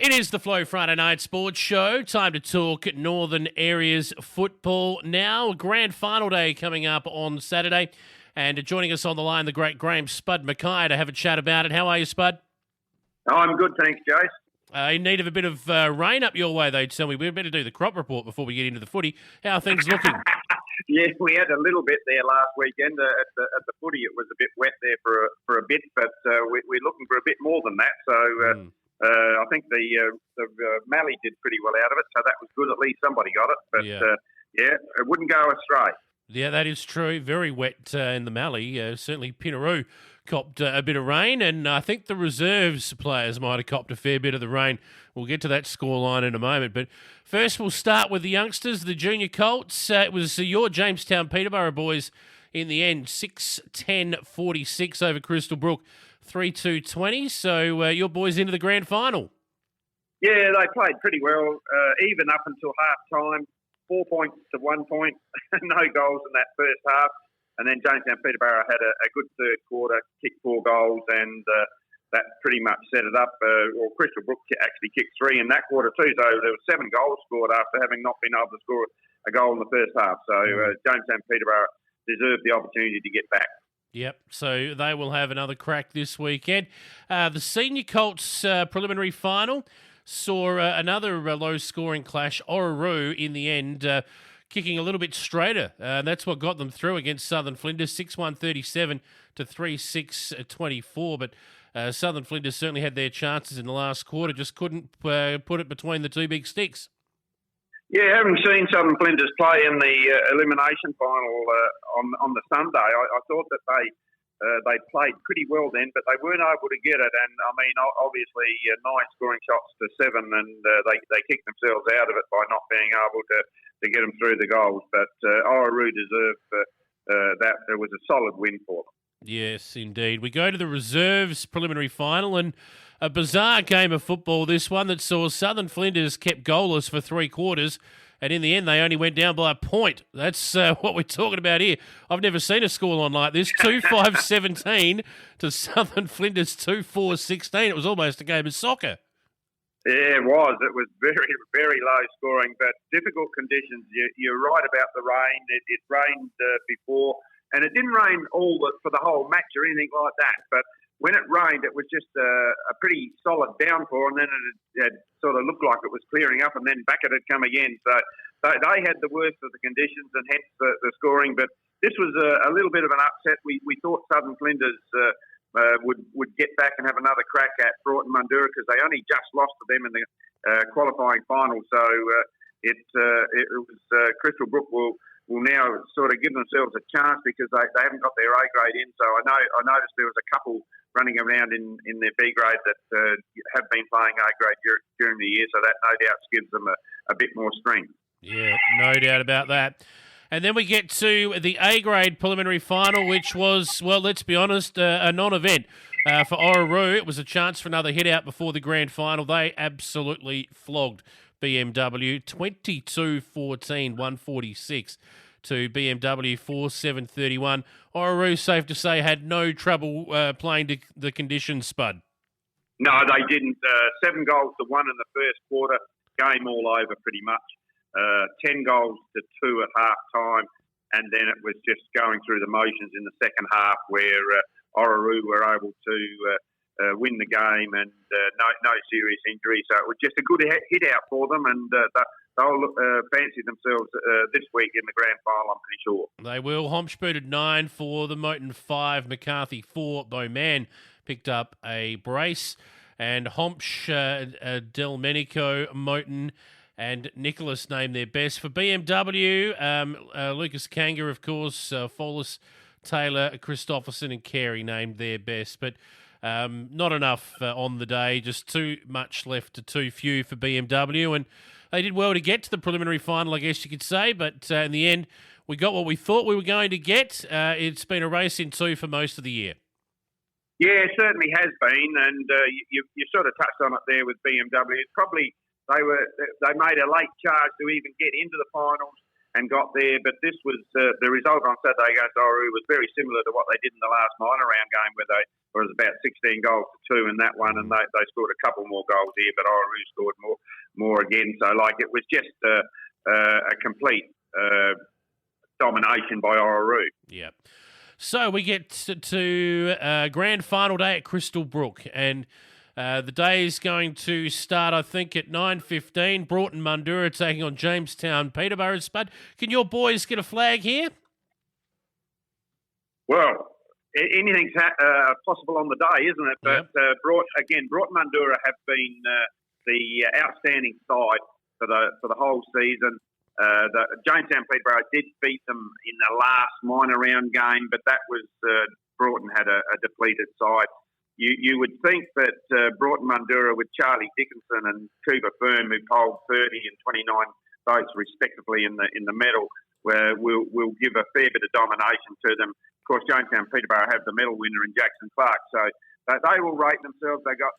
It is the Flow Friday Night Sports Show. Time to talk Northern Areas football now. Grand final day coming up on Saturday. And joining us on the line, the great Graham Spud Mackay to have a chat about it. How are you, Spud? Oh, I'm good, thanks, Jace. In need of a bit of rain up your way, they tell me. We better do the crop report before we get into the footy. How are things looking? Yeah, we had a little bit there last weekend. At the footy, it was a bit wet there for a bit, but we're looking for a bit more than that. So I think the Mallee did pretty well out of it, so that was good. At least somebody got it. But, it wouldn't go astray. Yeah, that is true. Very wet in the Mallee. Certainly Pinaroo copped a bit of rain, and I think the reserves players might have copped a fair bit of the rain. We'll get to that scoreline in a moment. But first we'll start with the youngsters, the junior Colts. It was your Jamestown Peterborough boys in the end, 6-10-46 over Crystal Brook, 3-2-20. So your boys into the grand final. Yeah, they played pretty well, even up until half-time. 4 points to 1 point, no goals in that first half. And then Jamestown Peterborough had a good third quarter, kicked 4 goals, and that pretty much set it up. Crystal Brook actually kicked 3 in that quarter too, so there were 7 goals scored after having not been able to score a goal in the first half. So Jamestown Peterborough deserved the opportunity to get back. Yep, so they will have another crack this weekend. The senior Colts preliminary final saw another low-scoring clash, Orroroo in the end, kicking a little bit straighter. That's what got them through against Southern Flinders, 6-1-37 to 3-6-24. But Southern Flinders certainly had their chances in the last quarter, just couldn't put it between the two big sticks. Yeah, having seen Southern Flinders play in the elimination final on the Sunday, I thought that they played pretty well then, but they weren't able to get it. And, I mean, obviously, 9 scoring shots to 7, and they kicked themselves out of it by not being able to get them through the goals. But Orroroo deserved that. There was a solid win for them. Yes, indeed. We go to the reserves preliminary final, and a bizarre game of football, this one, that saw Southern Flinders kept goalless for 3 quarters, and in the end they only went down by a point. That's what we're talking about here. I've never seen a scoreline like this. 2-5-17 to Southern Flinders 2-4-16. It was almost a game of soccer. Yeah, it was. It was very, very low scoring, but difficult conditions. You're right about the rain. It rained before, and it didn't rain for the whole match or anything like that, but when it rained, it was just a pretty solid downpour, and then it sort of looked like it was clearing up, and then back it had come again. So they had the worst of the conditions, and hence the scoring. But this was a little bit of an upset. We thought Southern Flinders would get back and have another crack at Broughton Mundura, because they only just lost to them in the qualifying final. So it was Crystal Brook will now sort of give themselves a chance, because they haven't got their A grade in. So I noticed there was a couple running around in their B grade that have been playing A grade during the year, so that no doubt gives them a bit more strength. Yeah, no doubt about that. And then we get to the A grade preliminary final, which was, well, let's be honest, a non-event. For Orroroo, it was a chance for another hit out before the grand final. They absolutely flogged BMW 22-14, 146 to BMW 4-7-31. Orroroo, safe to say, had no trouble playing to the conditions, Spud. No, they didn't. 7 goals to 1 in the first quarter, game all over pretty much. 10 goals to 2 at half time, and then it was just going through the motions in the second half, where Orroroo were able to win the game, and no serious injury. So it was just a good hit out for them, and they'll fancy themselves this week in the grand final, I'm pretty sure. They will. Homsch booted 9 for the Moton 5, McCarthy 4. Bowman picked up a brace, and Homsch, Delmenico, Moton, and Nicholas named their best. For BMW, Lucas Kanga, of course, Follis, Taylor, Christopherson and Carey named their best. But not enough on the day, just too much left to too few for BMW. And they did well to get to the preliminary final, I guess you could say. But in the end, we got what we thought we were going to get. It's been a race in 2 for most of the year. Yeah, it certainly has been. And you sort of touched on it there with BMW. It's probably... They made a late charge to even get into the finals. and got there. But this was the result on Saturday against Oru was very similar to what they did in the last minor round game, where they was about 16 goals to 2 in that one, and they scored a couple more goals here, but Oru scored more again. So it was just a complete domination by Oru. Yeah. So we get to grand final day at Crystal Brook, and the day is going to start, I think, at 9:15. Broughton Mundura taking on Jamestown Peterborough. Spud, can your boys get a flag here? Well, anything's possible on the day, isn't it? But Broughton Mundura have been the outstanding side for the whole season. The Jamestown Peterborough did beat them in the last minor round game, but that was Broughton had a depleted side. You would think that Broughton Mundura with Charlie Dickinson and Cooper Firm, who polled 30 and 29 votes respectively in the medal, will give a fair bit of domination to them. Of course, Jamestown Peterborough have the medal winner in Jackson Clark, so they will rate themselves. They got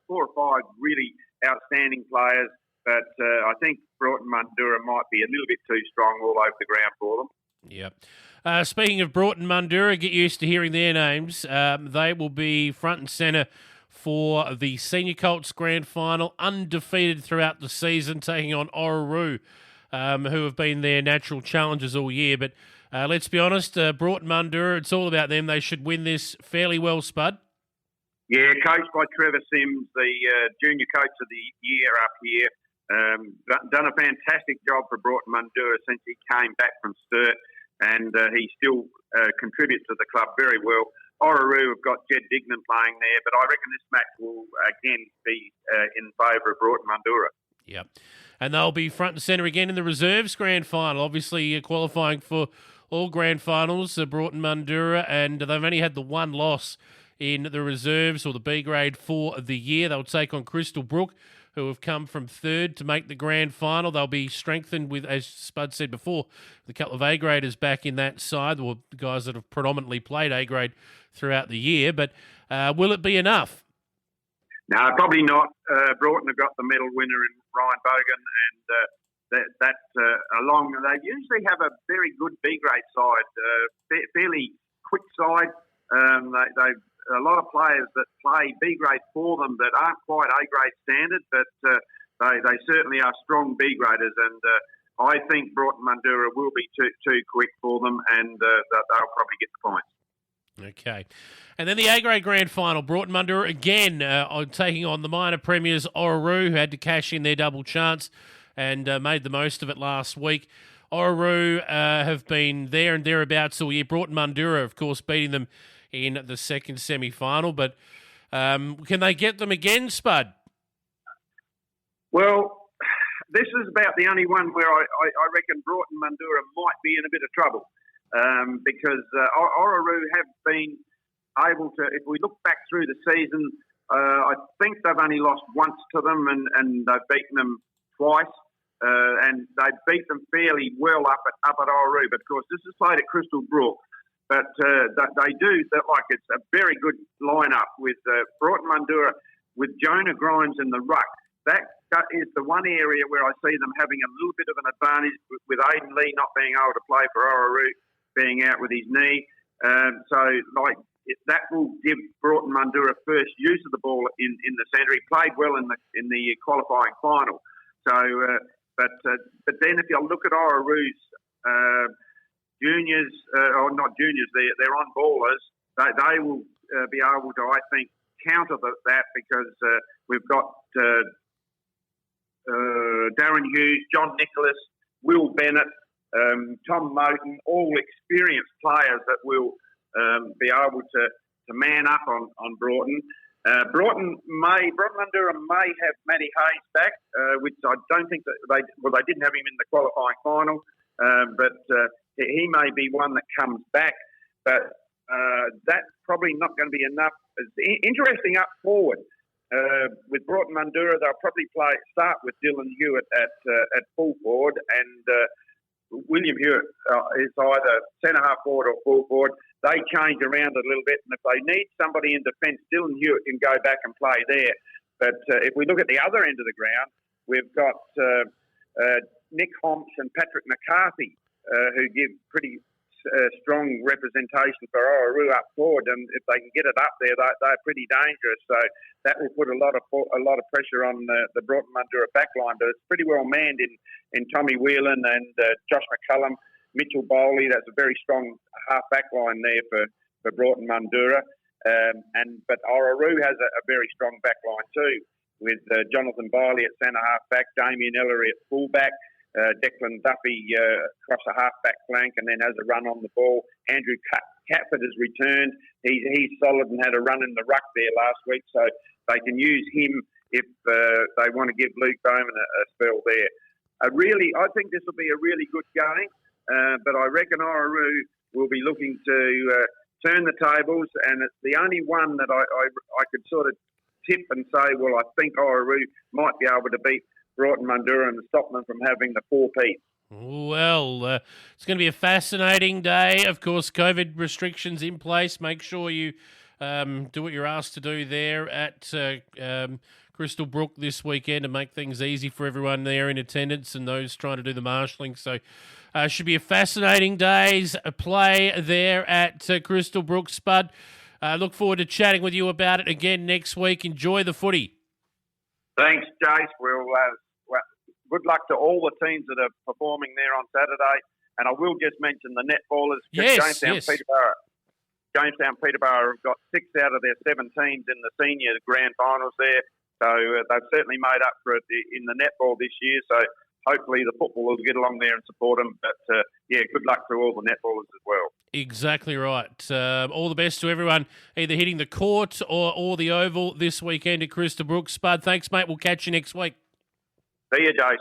4 or 5 really outstanding players. But I think Broughton Mundura might be a little bit too strong all over the ground for them. Yep. Speaking of Broughton Mundura, get used to hearing their names. They will be front and centre for the Senior Colts Grand Final, undefeated throughout the season, taking on Oru, who have been their natural challengers all year. But let's be honest, Broughton Mundura, it's all about them. They should win this fairly well, Spud. Yeah, coached by Trevor Sims, the junior coach of the year up here. Done a fantastic job for Broughton Mundura since he came back from Sturt, and he still contributes to the club very well. Oru have got Jed Dignan playing there, but I reckon this match will again be in favour of Broughton Mundura. Yep. And they'll be front and centre again in the reserves grand final, obviously qualifying for all grand finals, Broughton Mundura, and they've only had the one loss in the reserves or the B grade for the year. They'll take on Crystal Brook, who have come from third to make the grand final. They'll be strengthened with, as Spud said before, a couple of A-graders back in that side, or guys that have predominantly played A-grade throughout the year. But will it be enough? No, probably not. Broughton have got the medal winner in Ryan Bogan, and along. They usually have a very good B-grade side, fairly quick side. They've a lot of players that play B grade for them that aren't quite A grade standard, but they certainly are strong B graders, and I think Broughton Mundura will be too quick for them, and they'll probably get the points. Okay. And then the A grade grand final, Broughton Mundura again taking on the minor premiers Oru, who had to cash in their double chance and made the most of it last week. Oru have been there and thereabouts all year. Broughton Mundura, of course, beating them in the second semi-final, but can they get them again, Spud? Well, this is about the only one where I reckon Broughton Mundura might be in a bit of trouble because Oru have been able to, if we look back through the season, I think they've only lost once to them and they've beaten them twice, and they beat them fairly well up at Oru, but of course this is played at Crystal Brook. But they do, like it's a very good lineup with Broughton Mundura, with Jonah Grimes in the ruck. That is the one area where I see them having a little bit of an advantage with Aidan Lee not being able to play for Oru, being out with his knee. That will give Broughton Mundura first use of the ball in the centre. He played well in the qualifying final. So, but then if you look at Oru's juniors, or not juniors, they're on ballers. They will be able to, I think, counter that because we've got Darren Hughes, John Nicholas, Will Bennett, Tom Moten, all experienced players that will be able to man up on Broughton. Broughton Mundura may have Matty Hayes back, which I don't think that they didn't have him in the qualifying final, but he may be one that comes back, but that's probably not going to be enough. It's interesting up forward. With Broughton Mundura, they'll probably start with Dylan Hewitt at full forward, and William Hewitt is either centre half forward or full forward. They change around a little bit, and if they need somebody in defence, Dylan Hewitt can go back and play there. But if we look at the other end of the ground, we've got Nick Homps and Patrick McCarthy, who give pretty strong representation for Orroroo up forward, and if they can get it up there, they're pretty dangerous. So that will put a lot of pressure on the Broughton Mundura backline. But it's pretty well manned in Tommy Whelan and Josh McCullum, Mitchell Bowley. That's a very strong half backline there for Broughton Mundura. But Orroroo has a very strong backline too, with Jonathan Biley at centre half back, Damien Ellery at full back. Declan Duffy across a half-back flank and then has a run on the ball. Andrew Catford has returned. He's solid and had a run in the ruck there last week, so they can use him if they want to give Luke Bowman a spell there. I think this will be a really good game, but I reckon Orroroo will be looking to turn the tables, and it's the only one that I could sort of tip and say, well, I think Orroroo might be able to beat Broughton Mundura and stop them from having the 4-peat. Well, it's going to be a fascinating day. Of course, COVID restrictions in place. Make sure you do what you're asked to do there at Crystal Brook this weekend to make things easy for everyone there in attendance and those trying to do the marshalling. So should be a fascinating day's play there at Crystal Brook, Spud. Look forward to chatting with you about it again next week. Enjoy the footy. Thanks, Jace. Good luck to all the teams that are performing there on Saturday. And I will just mention the netballers. Jamestown Peterborough have got 6 out of their 7 teams in the senior grand finals there. So they've certainly made up for it in the netball this year. So hopefully the footballers get along there and support them. But, good luck to all the netballers as well. Exactly right. All the best to everyone either hitting the court or the oval this weekend at Crystal Brook. Spud, thanks, mate. We'll catch you next week. See you, Jace.